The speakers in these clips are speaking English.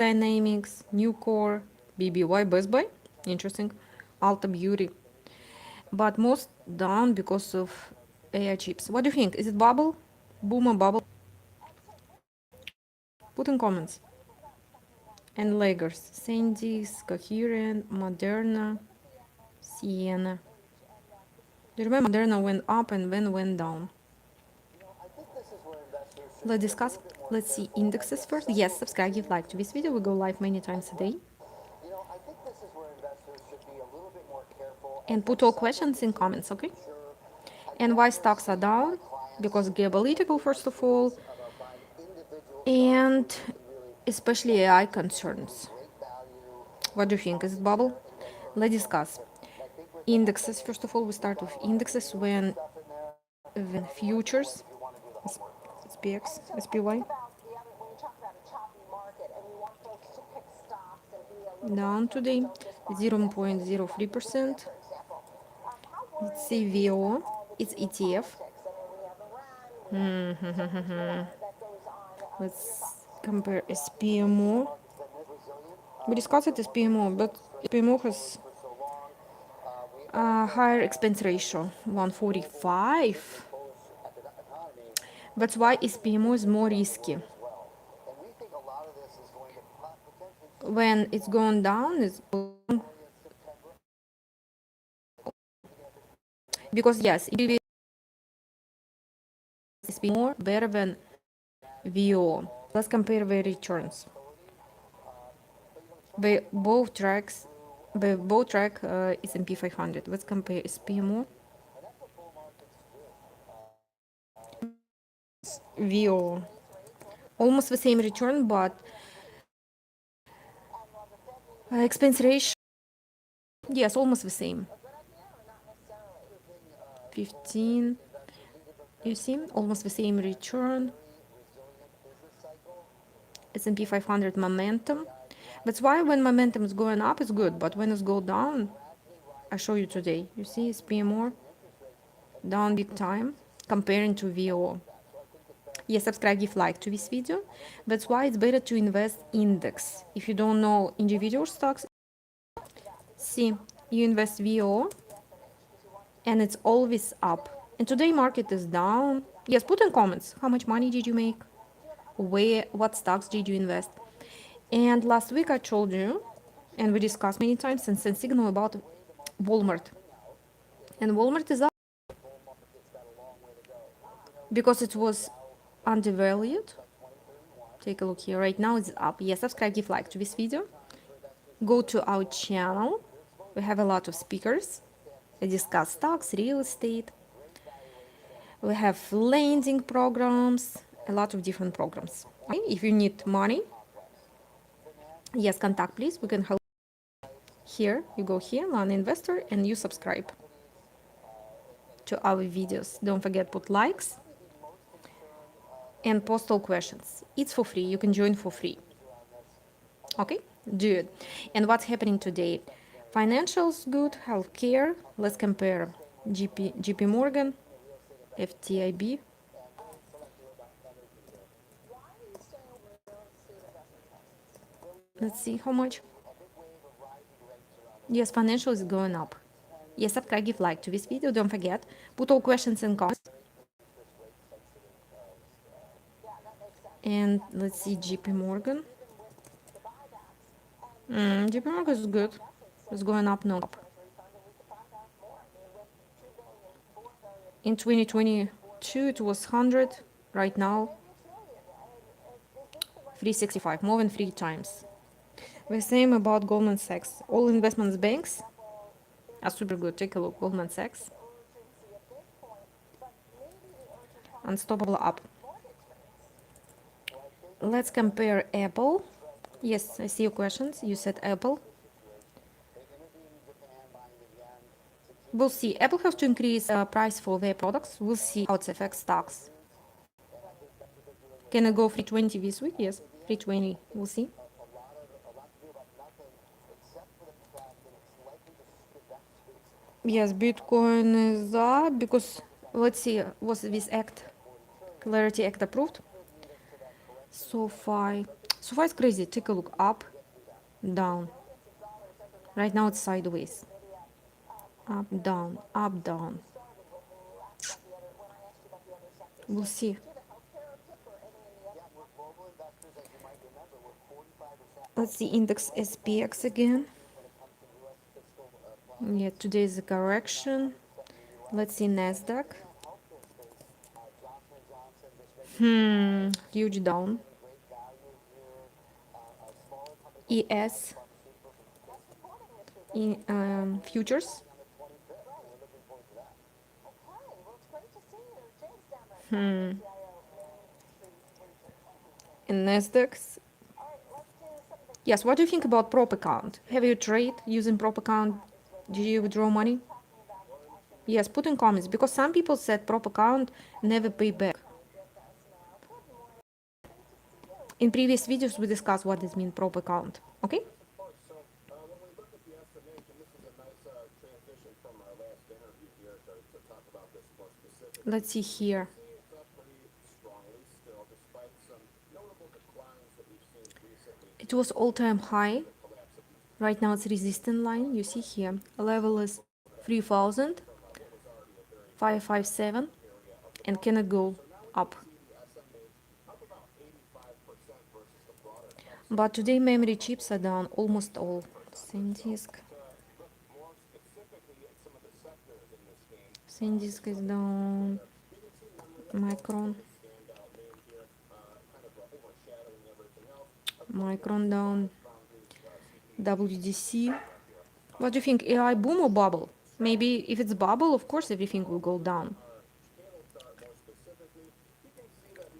Dynamics, Nucor, BBY, Best Buy, interesting, Alta Beauty, but most down because of AI chips. What do you think? Is it bubble, boom or bubble? Put in comments. And laggers, Sandy's, Coherent, Moderna, Sienna. Do you remember Moderna went up and then went down? Let's discuss. Let's see indexes first. Yes, subscribe, give like to this video. We go live many times a day. And put all questions in comments, okay? And why stocks are down? Because geopolitical, first of all, and especially AI concerns. What do you think? Is it bubble? Let's discuss. Indexes, first of all, we start with indexes when futures, SPX, SPY, down today, 0.03%. Let's see VO, it's ETF. Let's compare SPMO. We discussed it SPMO, but SPMO has a higher expense ratio, 145. That's why SPMO is more risky. When it's going down, it's because yes, it is more better than VO. Let's compare the returns. They both track S&P 500. Let's compare SPMO, VO. Almost the same return, but expense ratio, yes, almost the same. 15. You see, almost the same return. S&P 500 momentum. That's why when momentum is going up, it's good. But when it's go down, I show you today. You see, SPMO down big time comparing to VO. Yes, subscribe, give like to this video. That's why it's better to invest index. If you don't know individual stocks, see, you invest VO and it's always up. And today market is down. Yes, put in comments how much money did you make, where, what stocks did you invest. And last week I told you, and we discussed many times and sent signal about Walmart. And Walmart is up because it was undervalued. Take a look here. Right now it's up. Yes, subscribe, give like to this video. Go to our channel. We have a lot of speakers. We discuss stocks, real estate. We have lending programs, a lot of different programs. Okay? If you need money, yes, contact please. We can help. Here, you go here, Learn Investor, and you subscribe to our videos. Don't forget put likes and post all questions. It's for free. You can join for free. Okay, do it. And what's happening today? Financials good, healthcare. Let's compare JP Morgan, FTIB. Let's see how much. Yes, financial is going up. Yes, subscribe, give like to this video. Don't forget, put all questions in comments. And let's see JP Morgan. JP Morgan is good. It's going up, no up. In 2022, it was 100. Right now, 365, more than 3 times. The same about Goldman Sachs. All investments banks are super good. Take a look, Goldman Sachs. Unstoppable up. Let's compare Apple. Yes, I see your questions. You said Apple. We'll see. Apple has to increase price for their products. We'll see how it affects stocks. Can it go 320 this week? Yes, 320. We'll see. Yes, Bitcoin is up because let's see, was this Clarity Act approved? So far, So far it's crazy. Take a look. Up, down. Right now it's sideways. Up, down, up, down. We'll see. Let's see index SPX again. Yeah, today is a correction. Let's see NASDAQ. Huge down. ES in futures. And NASDAQ. Yes, what do you think about prop account? Have you trade using prop account? Did you withdraw money? Yes, put in comments because some people said prop account never pay back. In previous videos we discussed what this means prop account. Okay? Let's see here. It was all-time high. Right now it's resistance line. You see here. Level is 3,557 and cannot go up. But today memory chips are down almost all. SanDisk. SanDisk is down. Micron. Micron down. WDC. What do you think? AI boom or bubble? Maybe if it's bubble, of course everything will go down.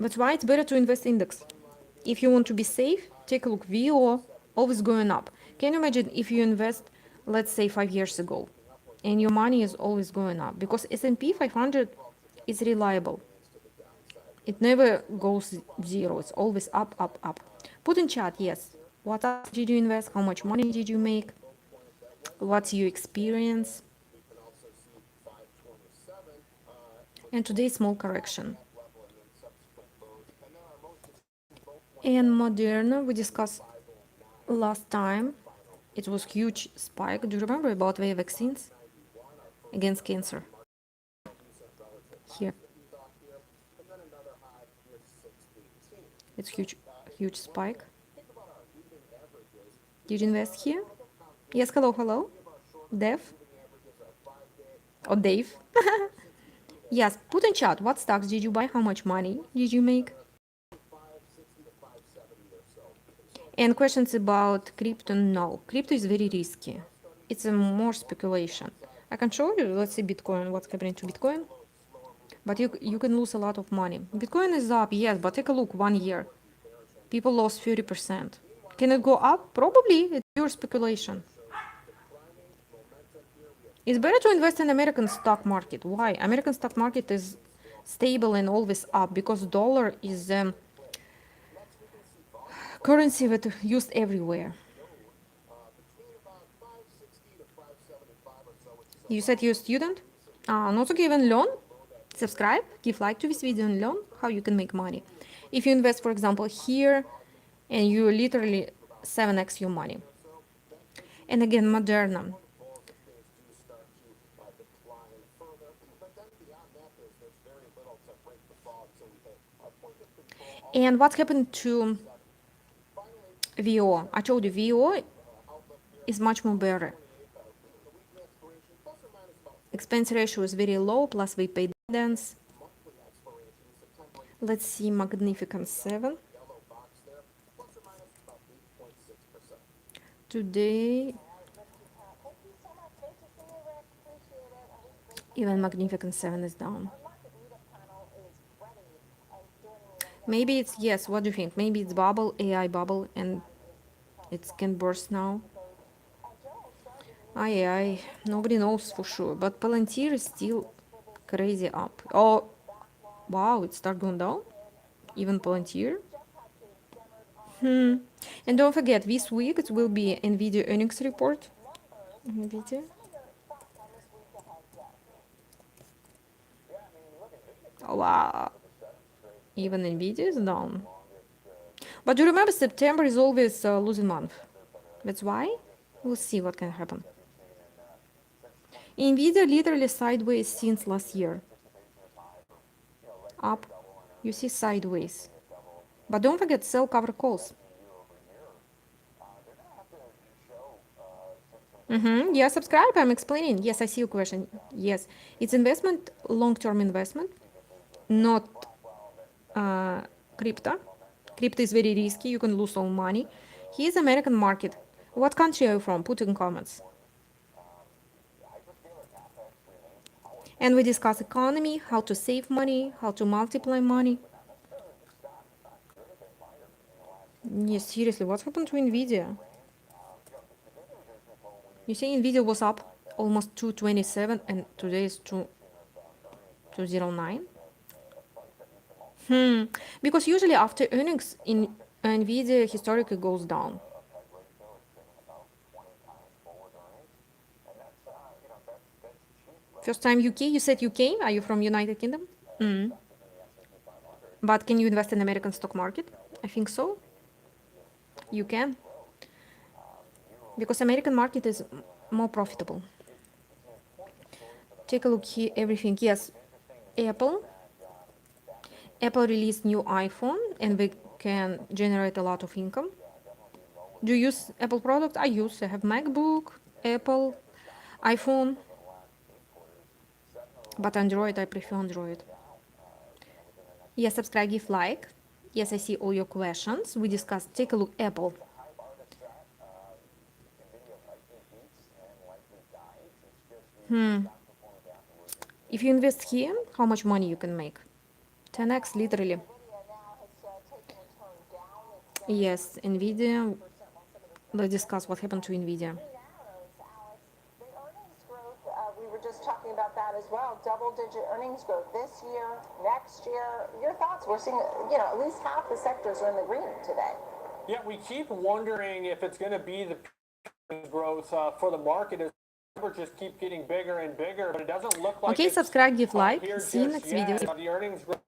That's why it's better to invest index. If you want to be safe, take a look. VO always going up. Can you imagine if you invest, let's say 5 years ago, and your money is always going up? Because S&P 500 is reliable. It never goes zero. It's always up, up, up. Put in chat, yes. What else did you invest? How much money did you make? What's your experience? And today's small correction. And Moderna, we discussed last time. It was huge spike. Do you remember about their vaccines against cancer? Here. It's huge spike. Did you invest here? Yes, hello. Dev? Or Dave? Yes, put in chat. What stocks did you buy? How much money did you make? And questions about crypto? No, crypto is very risky. It's a more speculation. I can show you. Let's see Bitcoin. What's happening to Bitcoin? But you can lose a lot of money. Bitcoin is up, yes, but take a look. 1 year, people lost 30%. Can it go up? Probably. It's pure speculation. It's better to invest in American stock market. Why? American stock market is stable and always up because dollar is currency that used everywhere. You said you're a student? Not to give a loan? Subscribe, give like to this video and learn how you can make money. If you invest, for example, here, and you literally 7x your money. And again, Moderna. And what happened to VO? I told you VO is much more better. Expense ratio is very low, plus we pay dividends. Let's see Magnificent 7. Today, even Magnificent 7 is down. Maybe it's, yes, what do you think? Maybe it's bubble, AI bubble, and it can burst now. Aye, nobody knows for sure. But Palantir is still crazy up. Oh, wow, it started going down? Even Palantir? And don't forget, this week it will be NVIDIA earnings report. NVIDIA. Oh, wow. Even NVIDIA is down. But you remember September is always a losing month. That's why. We'll see what can happen. Nvidia literally sideways since last year. Up. You see sideways. But don't forget sell cover calls. Yeah, subscribe. I'm explaining. Yes, I see your question. Yes, it's investment, long-term investment, not crypto. Crypto is very risky. You can lose all money. Here's American market. What country are you from? Put in comments. And we discuss economy, how to save money, how to multiply money. Yes, seriously, what happened to Nvidia? You see, Nvidia was up almost 227 and today is 209. Because usually after earnings, in Nvidia historically goes down. First time UK, you said UK? Are you from United Kingdom? But can you invest in American stock market? I think so. You can. Because American market is more profitable. Take a look here, everything. Yes, Apple released new iPhone and we can generate a lot of income. Do you use Apple products? I have MacBook, Apple, iPhone, but Android, I prefer Android. Yes, subscribe, give like. Yes, I see all your questions. We discussed, take a look, Apple. If you invest here, how much money you can make? 10x, literally. Yes, Nvidia. Let's discuss what happened to Nvidia. We were just talking about that as well. Double-digit earnings growth this year, next year. Your thoughts? We're seeing, at least half the sectors are in the green today. Yeah, we keep wondering if it's going to be the growth for the market as numbers just keep getting bigger and bigger, but it doesn't look like Okay, subscribe, give like. See you next video. The earnings growth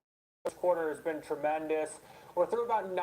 this quarter has been tremendous. We're through about